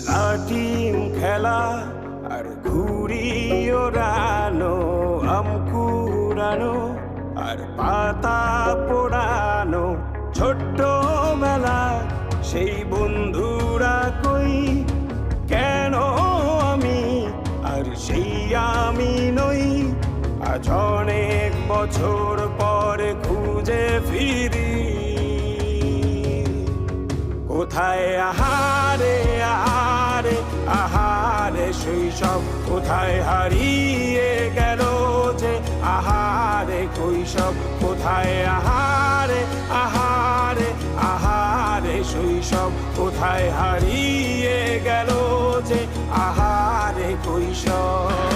লাটিম খেলা আর ঘুড়ি ওড়ানো, আম কুড়ানো আর পাতা পোড়ানো, ছোট্ট বেলা সেই বন্ধুরা কই, কেন আমি আর সেই আমি নই। আজ অনেক বছর পরে খুঁজে ফিরি, কোথায় আহারে আহারে আহারে শৈশব, কোথায় হারিয়ে গেল যে আহারে কৈশব, কোথায় আহারে আহারে আহারে শৈশব, কোথায় হারিয়ে গেল যে আহারে কৈশব।